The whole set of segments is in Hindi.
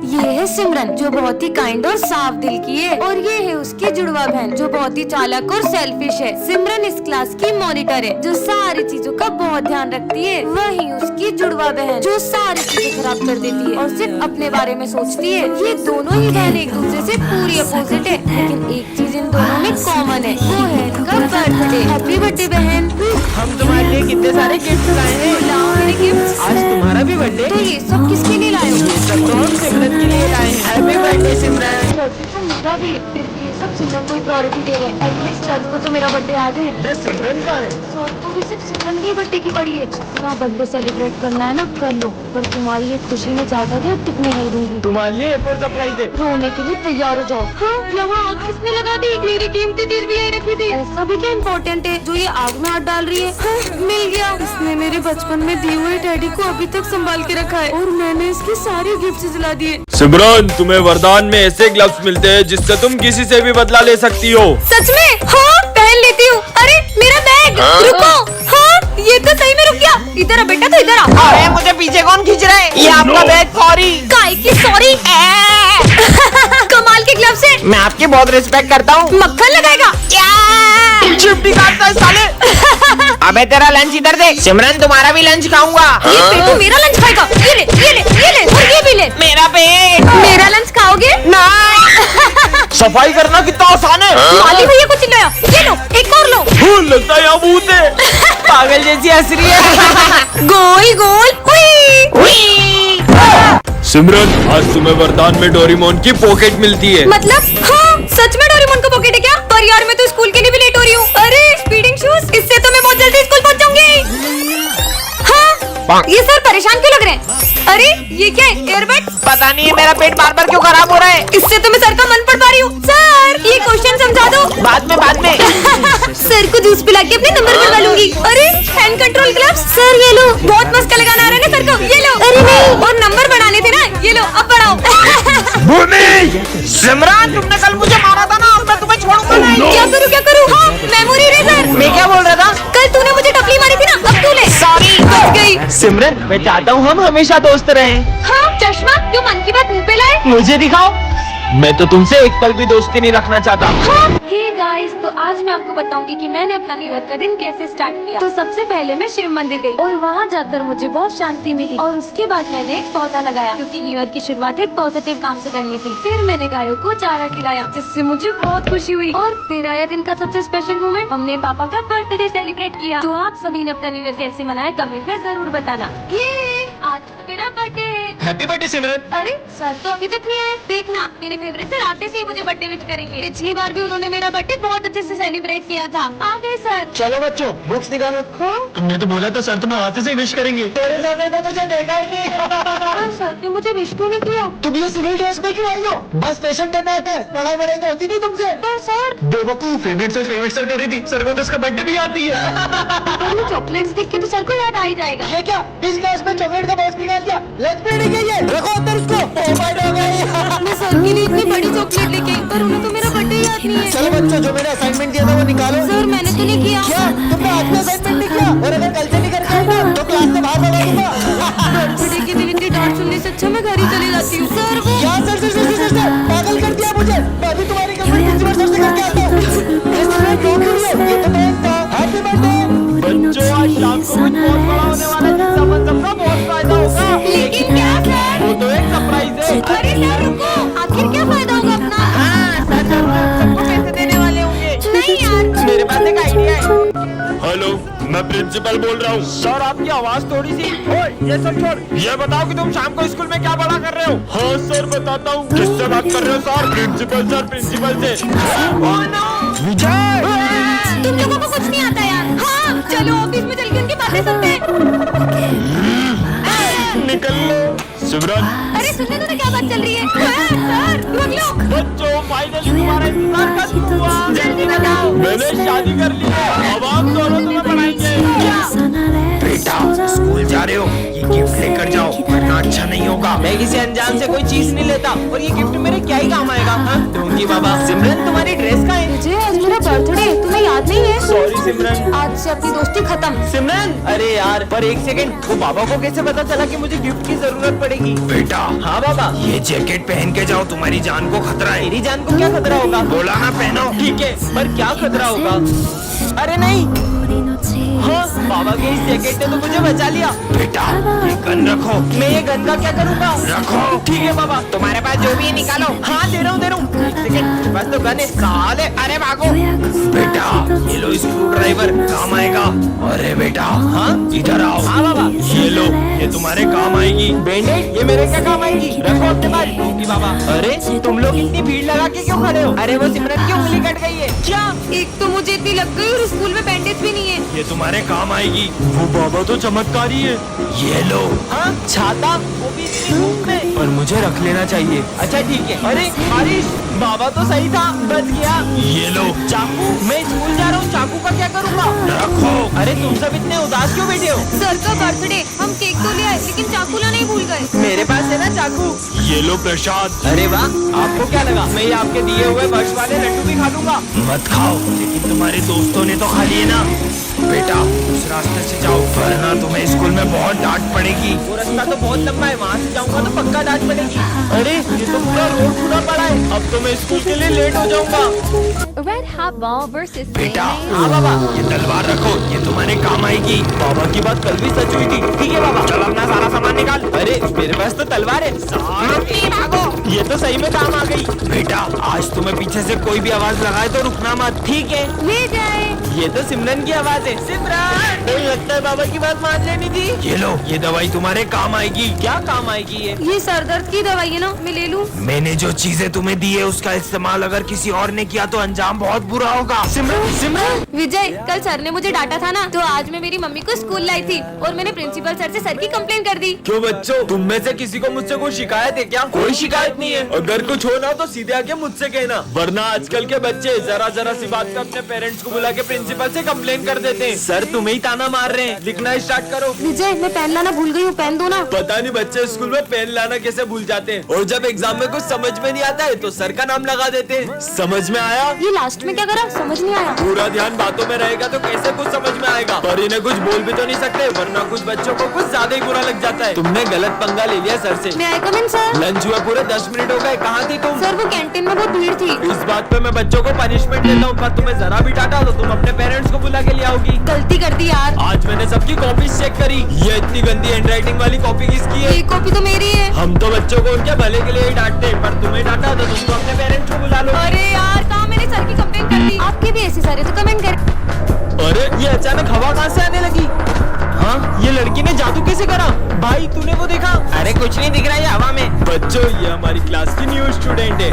ये है सिमरन जो बहुत ही काइंड और साफ दिल की है, और ये है उसकी जुड़वा बहन जो बहुत ही चालाक और सेल्फिश है। सिमरन इस क्लास की मॉनिटर है जो सारी चीजों का बहुत ध्यान रखती है। वहीं उसकी जुड़वा बहन जो सारी चीजें खराब कर देती है और सिर्फ अपने बारे में सोचती है। ये दोनों ही बहन एक दूसरे से पूरी अपोजिट है, लेकिन एक चीज इन दोनों में कॉमन है, वो है इनका बर्थडे। हैप्पी बर्थडे बहन। हम तुम्हारे लिए कितने सारे गिफ्ट लाए हैं। लाओ मेरे गिफ्ट। आज तुम्हारा भी बर्थडे। तो ये सब किसके लिए लाए हो? ये सब तो हम सिमरन के लिए लाए हैं। हैप्पी बर्थडे सिमरन। मेरा भी ये सब सिमरन को प्रायोरिटी दे रहे हैं। एटलीस्ट सर को तो मेरा बर्थडे याद है। सिमरन का है। सर को भी सिर्फ सिमरन की बर्थडे की पड़ी है। ना बर्थडे सेलिब्रेट करना है ना कर लो, पर तुम्हारी ये खुशी में ज्यादा दे टिकने नहीं दूंगी। तुम्हारे लिए एयरपोर्ट सरप्राइज है। रोने के लिए तैयार हो जाओ। हाँ, यहाँ आग किसने लगा दी? मेरी कीमती चीज भी यही रखी थी। ऐसा भी क्या इम्पोर्टेंट है जो ये आग में हाथ डाल रही है? हाँ, मिल गया। इसने मेरे बचपन में दिए हुए डैडी को अभी तक संभाल के रखा है और मैंने इसके सारे गिफ्ट जला दिए। सिमरन, तुम्हें वरदान में ऐसे ग्लव्स मिलते हैं जिससे तुम किसी से भी बदला ले सकती हो। सच में? हाँ, पहन लेती हूँ। अरे मेरा बैग। रुको। हाँ, ये तो सही में रुक गया। इधर आ बेटा, तो इधर आ। अरे मुझे पीछे कौन खींच रहा है? ये आपका बैग। सॉरी। काय की सॉरी? कमाल के ग्लव्स है। मैं आपकी बहुत रिस्पेक्ट करता हूँ। मक्खन लगाएगा? चिमटी काटता है साले। अबे तेरा लंच इधर दे। सिमरन तुम्हारा भी लंच खाऊंगा। ये पेटू मेरा लंच खाएगा। ये ले, ये ले, ये ले, और ये भी ले। मेरा पेट। मेरा लंच खाओगे? नहीं। सफाई करना कितना आसान है। माली भैया को चिल्लाया। ये लो, एक और लो। लगता है यहाँ भूत है। पागल जैसी हंस रही है। गोल गोल। हुई। सिमरन, आज तुम्हें वरदान में डोरेमोन की पॉकेट मिलती है। मतलब? हाँ, सच में डोरेमोन का पॉकेट है क्या? पर यार मैं तो स्कूल के लिए भी लेट हो रही हूँ। अरे स्पीडिंग शूज, इससे तो मैं बहुत जल्दी स्कूल पहुँच जाऊंगी। हाँ, ये सर परेशान क्यों लग रहे हैं? अरे ये क्या है? एयरबड? पता नहीं मेरा पेट बार बार क्यों खराब हो रहा है। इससे तो मैं सर का मन पढ़ पा रही हूँ। सर ये क्वेश्चन समझा दो। बाद में सर को जूस पिला के अपने नंबर बनवा लूंगी। अरे हैंड कंट्रोल ग्लव्स। सर ये लो। बहुत मस्का लगाना आ रहा है ना सर को। ये लो। अरे नहीं, और नंबर बढ़ाने थे ना। ये लो, अब बढ़ाओ। सिमरन, तुमने कल मुझे मारा था ना, अब मैं तुम्हें छोड़ूंगा नहीं। क्या करूँ क्या करूँ? हाँ, मेमोरी इरेजर। मैं क्या बोल रहा था? कल तूने मुझे टपली मारी थी ना, अब तू ले। सॉरी। बच गई। सिमरन, मैं चाहता हूँ हम हमेशा दोस्त रहें। हाँ, चश्मा क्यों मन की बात मुंह पे लाए? मुझे दिखाओ। मैं तो तुमसे एक पल भी दोस्ती नहीं रखना चाहता। हे गाइस, तो आज मैं आपको बताऊंगी कि मैंने अपना न्यू ईयर का दिन कैसे स्टार्ट किया। तो सबसे पहले मैं शिव मंदिर गई और वहाँ जाकर मुझे बहुत शांति मिली, और उसके बाद मैंने एक पौधा लगाया क्योंकि न्यू ईयर की शुरुआत एक पॉजिटिव काम से करनी थी। फिर मैंने गायों को चारा खिलाया जिससे मुझे बहुत खुशी हुई। और फिर आया दिन का सबसे स्पेशल मोमेंट, हमने पापा का बर्थडे सेलिब्रेट किया। तो आप सभी ने अपना न्यू ईयर कैसे मनाया कमेंट में जरूर बताना। ये आज मेरा बर्थडे। हैप्पी बर्थडे सिमरन। अरे सर तो अभी तक नहीं आए। देखना, मेरे फेवरेट सर आते से ही मुझे बर्थडे विश करेंगे। पिछली बार भी उन्होंने मेरा बर्थडे बहुत अच्छे से सेलिब्रेट किया था। आ गए सर। चलो बच्चों, बुक्स निकालो। तुमने तो बोला था सर तुम्हें आते से विश करेंगे। तेरे सामने तो मुझे देखा ही नहीं। सर ने मुझे विश क्यों नहीं किया? तुम ये सिविल ड्रेस में क्यों आई हो? बस पेशेंट देना आता है, पढ़ाई वढ़ाई तो होती नहीं तुमसे। पर सर बेवकूफ, फेवरेट सर कर रही थी। सर को तो उसका बर्थडे भी आती है। चॉकलेट्स देख के तो सर को याद आ ही जाएगा। ये क्या, इस क्लास में चॉकलेट का बॉक्स निकाल दिया? लेट्स प्ले नहीं है, रखो अंदर इसको। Oh my God. मैं सर के लिए इतनी बड़ी चॉकलेट लेके आई, पर उन्हें तो मेरा बर्थडे याद नहीं है। चलो बच्चों, जो मैंने असाइनमेंट दिया था वो निकालो। सर मैंने तो नहीं किया। क्या तुमने आज में असाइनमेंट नहीं किया? और अगर कल से नहीं करके आए ना तो क्लास से बाहर भगा दूंगा। बर्थडे के दिन इतनी डांट सुनने से अच्छा मैं घर ही चली जाती हूँ। सर वो क्या सर पागल कर दिया मुझे। मैं भी तुम्हारी कंप्लेंट प्रिंसिपल सर से करके आता हूँ। ये तो टेस्ट था। हैप्पी बर्थडे बच्चों, आज शाम को कुछ बहुत बड़ा होने वाला है जिससे अपन सबका बहुत फायदा होगा। लेकिन क्या सर? वो तो एक सरप्राइज है। अरे सर रुको, आखिर क्या फायदा होगा अपना? सबको पैसे देने वाले होंगे। नहीं यार, मेरे पास एक आइडिया है। हेलो, मैं प्रिंसिपल बोल रहा हूँ। सर आपकी आवाज थोड़ी सी। ओए ये सब छोड़, ये बताओ कि तुम शाम को स्कूल में क्या बड़ा कर रहे हो? हाँ सर, बताता हूँ। किससे बात कर रहे हो सर? प्रिंसिपल से। ओह नो विजय। तुम लोगों को कुछ नहीं आता यार। हाँ चलो ऑफिस में चल के उनकी बातें सुनते हैं। निकल लो। सिमरन, अरे सुनने तो क्या बात चल रही है? सर रुक लो। बच्चों फाइनली तुम्हारा इंतजार खत्म हुआ। जल्दी बताओ। मैंने शादी कर ली है, अब हम दोनों तुम्हें पढ़ाएंगे। बेटा स्कूल जा रहे हो, ये गिफ्ट लेकर जाओ वरना अच्छा नहीं होगा। मैं किसी अनजान से कोई चीज नहीं लेता, और ये गिफ्ट मेरे क्या ही काम आएगा। हाँ? डोंगी बाबा। सिमरन तुम्हारी ड्रेस का है? मुझे आज मेरा बर्थडे, तुम्हें याद याद नहीं है? सॉरी सिमरन। आज से अपनी दोस्ती खत्म। सिमरन, अरे यार पर एक सेकंड, वो बाबा को कैसे पता चला कि मुझे गिफ्ट की जरूरत पड़ेगी? बेटा हाँ बाबा। ये जैकेट पहन के जाओ, तुम्हारी जान को खतरा है। मेरी जान को क्या खतरा होगा? बोला ना पहनो। ठीक है, पर क्या खतरा होगा? अरे नहीं, हाँ बाबा के इस जैकेट ने तो मुझे बचा लिया। बेटा ये गन रखो। मैं ये गन का क्या करूँगा? रखो। ठीक है बाबा, तुम्हारे पास जो भी है निकालो। हाँ दे रहा हूँ। एक सेकंड, मेरे पास तो गन है। साले, अरे भागो। बेटा ये लो स्क्रू ड्राइवर, काम आएगा। अरे बेटा हाँ इधर आओ। हाँ बाबा। ये लो, ये तुम्हारे काम आएगी। बैंडेड, ये मेरे क्या काम आएगी? रखो अपने पास। टोपी बाबा। अरे तुम लोग इतनी भीड़ लगा के क्यों खड़े हो? अरे वो सिमरन की उंगली कट गई है। क्या? एक तो मुझे इतनी लग गई और स्कूल में बैंडेज भी नहीं है। ये तुम्हारे काम आएगी। वो बाबा तो चमत्कारी है। ये लो। हाँ छाता, वो भी इतनी धूप में। पर मुझे रख लेना चाहिए। अच्छा ठीक है। अरे बारिश, बाबा तो सही था, बच गया। ये लो। चाकू, मैं स्कूल जा रहा हूँ, चाकू का क्या करूँगा? रखो। अरे तुम सब इतने उदास क्यों बैठे हो? सर का बर्थडे, हम केक तो ले आए लेकिन चाकू लाना ही भूल गए। मेरे पास है ना चाकू। ये लो प्रसाद। अरे वाह, आपको क्या लगा मैं ये आपके दिए हुए वर्ष वाले लड्डू भी खा लूंगा? मत खाओ, लेकिन तुम्हारे दोस्तों ने तो खा लिए ना। बेटा उस रास्ते से जाओ, वरना तुम्हें स्कूल में बहुत डांट पड़ेगी। वो रास्ता तो बहुत लंबा है, वहाँ से जाऊंगा तो पक्का डांट पड़ेगी। अरे ये तो पूरा रोड पूरा पड़ा है, अब तो मैं स्कूल के लिए लेट हो जाऊंगा। Red hot ball versus बेटा हाँ बाबा। ये तलवार रखो, ये तुम्हारे काम आएगी। बाबा की बात कल भी सच हुई थी। ठीक है बाबा। चल अपना सारा सामान निकाल। अरे मेरे पास तो तलवार है। सारे भागो, ये तो सही में काम आ गई। बेटा आज तुम्हें पीछे से कोई भी आवाज लगाए तो रुकना मत। ठीक है। ले जाए। ये तो सिमरन की आवाज है। सिमरन, मुझे लगता है बाबा की बात मान लेनी थी। ये लो, ये दवाई तुम्हारे काम आएगी। क्या काम आएगी ये? ये सर दर्द की दवाई है ना, मैं ले लूं? मैंने जो चीजें तुम्हें दी है उसका इस्तेमाल अगर किसी और ने किया तो अंजाम बहुत बुरा होगा। सिमरन, सिमरन। विजय, कल सर ने मुझे डांटा था ना, तो आज मैं मेरी मम्मी को स्कूल लाई थी और मैंने प्रिंसिपल सर से सर की कंप्लेन कर दी। क्यों बच्चों, तुम में से किसी को मुझसे कोई शिकायत है क्या? कोई शिकायत नहीं है। अगर कुछ हो ना तो सीधे आके मुझसे कहना, वरना आजकल के बच्चे जरा जरा सी बात पे अपने पेरेंट्स को बुला के प्रिंसिपल से कंप्लेन कर देते हैं। सर तुम्हें ही ताना मार रहे हैं। लिखना स्टार्ट करो। विजय, मैं पेन लाना भूल गई हूँ, पेन दो ना। पता नहीं बच्चे स्कूल में पेन लाना कैसे भूल जाते हैं, और जब एग्जाम में कुछ समझ में नहीं आता है तो सर का नाम लगा देते हैं। समझ में आया? ये लास्ट में क्या करा, समझ नहीं आया। पूरा ध्यान बातों में रहेगा तो कैसे कुछ समझ में आएगा। पर इन्हें कुछ बोल भी तो नहीं सकते, वरना कुछ बच्चों को कुछ ज्यादा ही बुरा लग जाता है। तुमने गलत पंगा ले लिया सर से। मैं आई कम इन सर? लंच हुए पूरे 10 मिनट हो गए, कहाँ थी तुम? सर वो कैंटीन में बहुत भीड़ थी। इस बात पे मैं बच्चों को पनिशमेंट देता हूँ, पर तुम्हें जरा भी डांटा तो तुम अपने पेरेंट्स को बुला के ले आओगी। गलती कर दी यार। आज मैंने सबकी कॉपी चेक करी, ये इतनी गंदी हैंडराइटिंग वाली कॉपी किसकी है? ये कॉपी तो मेरी है। हम तो बच्चों को उनके भले के लिए ही डांटते हैं, पर तुम्हें डांटा तो तुम तो अपने पेरेंट्स को बुला लो। अरे यार, कहाँ मैंने सर की कंप्लेन कर दी। आपके भी ऐसे सारे तो कमेंट कर। अरे ये अचानक हवा कहाँ से आने लगी? हाँ, ये लड़की ने जादू कैसे करा? भाई तूने वो देखा? अरे कुछ नहीं दिख रहा है हवा में। बच्चों ये हमारी क्लास की न्यू स्टूडेंट है।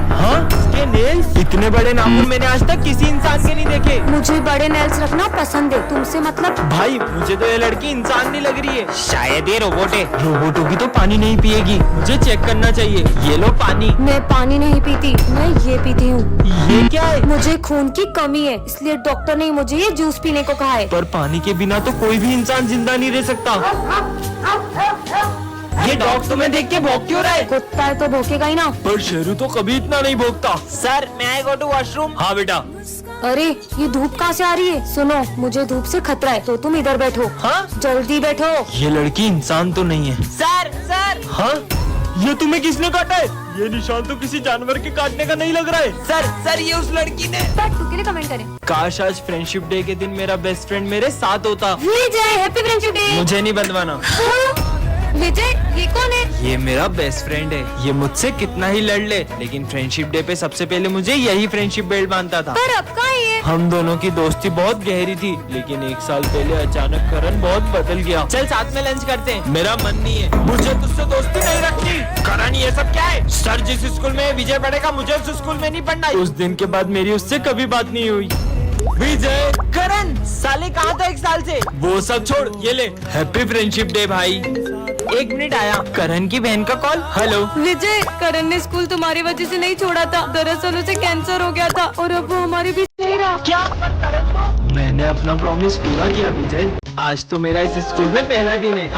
हाँ, इसके नेल्स इतने बड़े नाखून मैंने आज तक किसी इंसान के नहीं देखे। मुझे बड़े नेल्स रखना पसंद है, तुमसे मतलब। भाई मुझे तो ये लड़की इंसान नहीं लग रही है, शायद ये रोबोट है। रोबोटों की तो पानी नहीं पिएगी, मुझे चेक करना चाहिए। ये लो पानी। मैं पानी नहीं पीती, मैं ये पीती हूँ। ये क्या है? मुझे खून की कमी है, इसलिए डॉक्टर ने मुझे ये जूस पीने को कहा है। पर पानी के बिना तो कोई भी इंसान जिंदा नहीं रह सकता। ये डॉग तुम्हें देख के भौंक क्यों रहा है? कुत्ता है तो भौंकेगा ही ना। पर शेरू तो कभी इतना नहीं भोगता। सर मैं आई गो टू वॉशरूम। हाँ बेटा। अरे ये धूप कहाँ से आ रही है? सुनो, मुझे धूप से खतरा है, तो तुम इधर बैठो। हाँ? जल्दी बैठो। ये लड़की इंसान तो नहीं है। Sir sir. हाँ, ये तुम्हें किसने काटा है? ये निशान तो किसी जानवर के काटने का नहीं लग रहा है। सर सर ये उस लड़की ने। तू के लिए कमेंट करें। काश आज फ्रेंडशिप डे के दिन मेरा बेस्ट फ्रेंड मेरे साथ होता। विजय, हैप्पी फ्रेंडशिप डे। मुझे नहीं बंधवाना। विजय, ये कौन है? ये मेरा बेस्ट फ्रेंड है, ये मुझसे कितना ही लड़ ले, लेकिन फ्रेंडशिप डे पे सबसे पहले मुझे यही फ्रेंडशिप बेल्ट बांधता था। पर अब कहाँ है ये? हम दोनों की दोस्ती बहुत गहरी थी, लेकिन 1 साल पहले अचानक करण बहुत बदल गया। चल साथ में लंच करते हैं। मेरा मन नहीं है, मुझे तुझसे दोस्ती नहीं रखनी। करण ये सब क्या है? सर जिस स्कूल में विजय पढ़ेगा मुझे उस स्कूल में नहीं पढ़ना। उस दिन के बाद मेरी उससे कभी बात नहीं हुई। विजय, करण साले कहाँ था 1 साल से? वो सब छोड़, ये ले हैप्पी फ्रेंडशिप डे भाई। 1 मिनट आया। करण की बहन का कॉल। हेलो विजय, करण ने स्कूल तुम्हारी वजह से नहीं छोड़ा था। दरअसल उसे कैंसर हो गया था और अब वो हमारे बीच नहीं रहा। क्या? मैंने अपना प्रॉमिस पूरा किया विजय। आज तो मेरा इस स्कूल में पहला दिन है।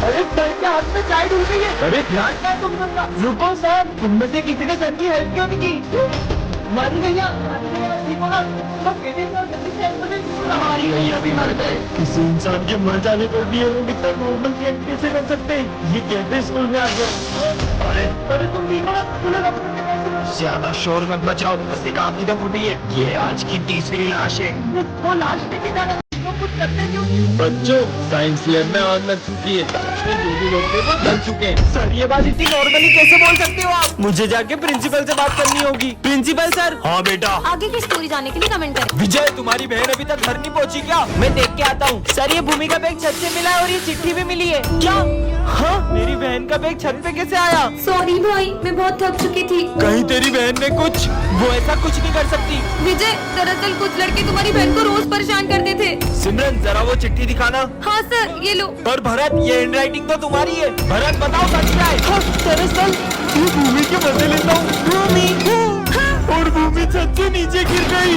अरे सर के हाथ में चाय डूब गई है। अरे ध्यान क्या तुम लोग का? रुको सर, तुम में से किसी ने सर की हेल्प क्यों नहीं की? मारी गैया ठीक होगा मैं बेटे को जल्दी से एम्बुलेंस बुलाओ। हमारी गैया भी मर गए। किसी इंसान के मर जाने पर भी हम इतना नॉर्मल रिएक्ट कैसे कर सकते हैं? ये कैसे स्कूल में आ गए? अरे तुम ठीक होगा ज्यादा शोर मत मचाओ, बस एक आंख इधर फूटी है। ये आज की तीसरी लाश है। वो लाश लेके जाना तो कुछ करते क्यों? बच्चों साइंस लैब में आग लग चुकी है, जो भी लोग थे वो जल चुके हैं। सर ये बात इतनी नॉर्मली कैसे बोल सकते हो आप? मुझे जाके प्रिंसिपल से बात करनी होगी। Principal sir. हाँ बेटा। आगे की स्टोरी जानने के लिए कमेंट करें। विजय तुम्हारी बहन अभी तक घर नहीं पहुंची क्या? मैं देख के आता हूँ। सर ये भूमि का बैग छत से मिला है और ये चिट्ठी भी मिली है। क्या? हाँ मेरी बहन का बैग छत पे कैसे आया? सॉरी भाई, मैं बहुत थक चुकी थी। कहीं तेरी बहन ने कुछ, वो ऐसा कुछ नहीं कर सकती। विजय, दरअसल कुछ लड़के तुम्हारी बहन को रोज परेशान करते थे। सिमरन जरा वो चिट्ठी दिखाना। हाँ सर, ये लो। और भरत ये हैंडराइटिंग तो तुम्हारी है। भरत बताओ सच क्या है? दरअसल ये भूमि के मजे लेता हूँ। भूमि और भूमि छत से नीचे गिर गई।